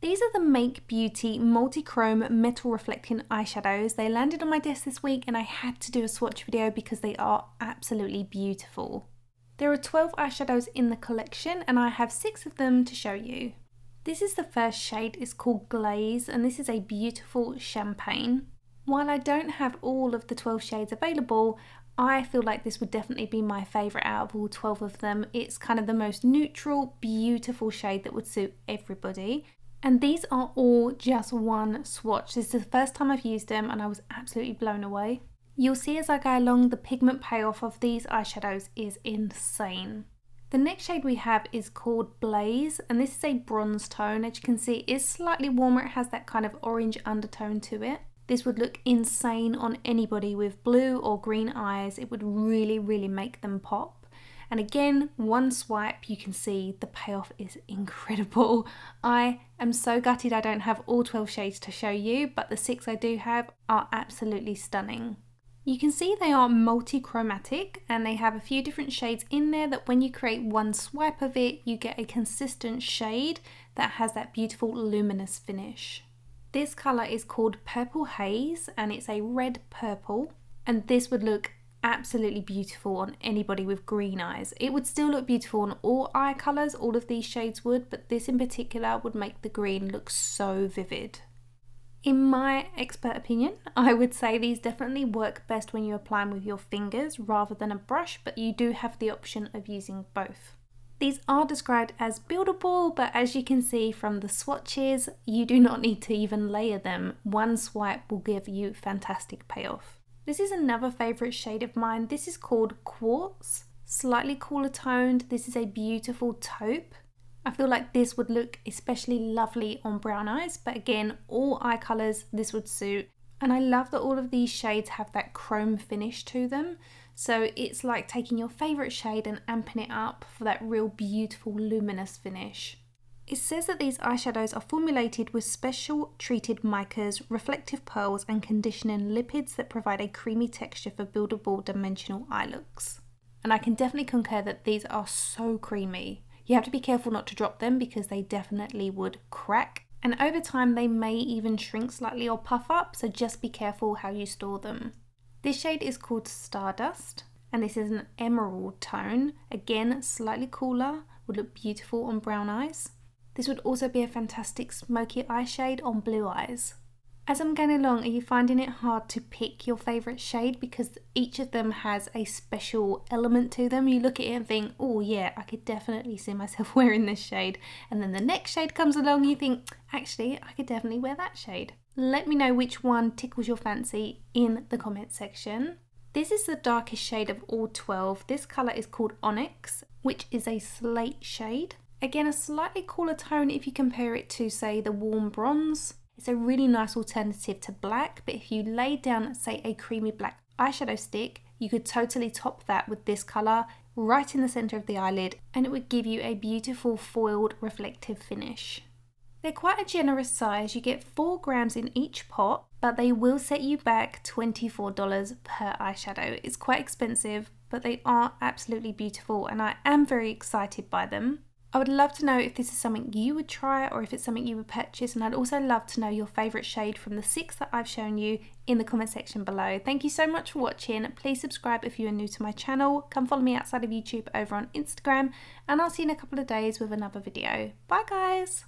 These are the Make Beauty Multi-Chrome Metal Reflecting Eyeshadows. They landed on my desk this week and I had to do a swatch video because they are absolutely beautiful. There are 12 eyeshadows in the collection and I have 6 of them to show you. This is the first shade, it's called Glaze, and this is a beautiful champagne. While I don't have all of the 12 shades available, I feel like this would definitely be my favourite out of all 12 of them. It's kind of the most neutral, beautiful shade that would suit everybody. And these are all just one swatch. This is the first time I've used them and I was absolutely blown away. You'll see as I go along, the pigment payoff of these eyeshadows is insane. The next shade we have is called Blaze, and this is a bronze tone. As you can see, it is slightly warmer. It has that kind of orange undertone to it. This would look insane on anybody with blue or green eyes. It would really, really make them pop. And again, one swipe, you can see the payoff is incredible. I am so gutted I don't have all 12 shades to show you, but the 6 I do have are absolutely stunning. You can see they are multi-chromatic and they have a few different shades in there that when you create one swipe of it, you get a consistent shade that has that beautiful luminous finish. This colour is called Purple Haze and it's a red purple, and this would look absolutely beautiful on anybody with green eyes. It would still look beautiful on all eye colours, all of these shades would, but this in particular would make the green look so vivid. In my expert opinion, I would say these definitely work best when you apply them with your fingers rather than a brush, but you do have the option of using both. These are described as buildable, but as you can see from the swatches, you do not need to even layer them. One swipe will give you fantastic payoff. This is another favourite shade of mine. This is called Quartz, slightly cooler toned. This is a beautiful taupe. I feel like this would look especially lovely on brown eyes, but again, all eye colours this would suit. And I love that all of these shades have that chrome finish to them. So it's like taking your favourite shade and amping it up for that real beautiful luminous finish. It says that these eyeshadows are formulated with special treated micas, reflective pearls and conditioning lipids that provide a creamy texture for buildable dimensional eye looks. And I can definitely concur that these are so creamy. You have to be careful not to drop them because they definitely would crack. And over time they may even shrink slightly or puff up, so just be careful how you store them. This shade is called Stardust and this is an emerald tone. Again, slightly cooler, would look beautiful on brown eyes. This would also be a fantastic smoky eye shade on blue eyes. As I'm going along, are you finding it hard to pick your favourite shade because each of them has a special element to them? You look at it and think, oh yeah, I could definitely see myself wearing this shade. And then the next shade comes along, you think, actually, I could definitely wear that shade. Let me know which one tickles your fancy in the comment section. This is the darkest shade of all 12. This colour is called Onyx, which is a slate shade. Again, a slightly cooler tone if you compare it to, say, the warm bronze. It's a really nice alternative to black, but if you laid down, say, a creamy black eyeshadow stick, you could totally top that with this colour right in the centre of the eyelid, and it would give you a beautiful foiled reflective finish. They're quite a generous size. You get 4 grams in each pot, but they will set you back $24 per eyeshadow. It's quite expensive, but they are absolutely beautiful, and I am very excited by them. I would love to know if this is something you would try or if it's something you would purchase, and I'd also love to know your favourite shade from the 6 that I've shown you in the comment section below. Thank you so much for watching. Please subscribe if you are new to my channel. Come follow me outside of YouTube over on Instagram, and I'll see you in a couple of days with another video. Bye guys!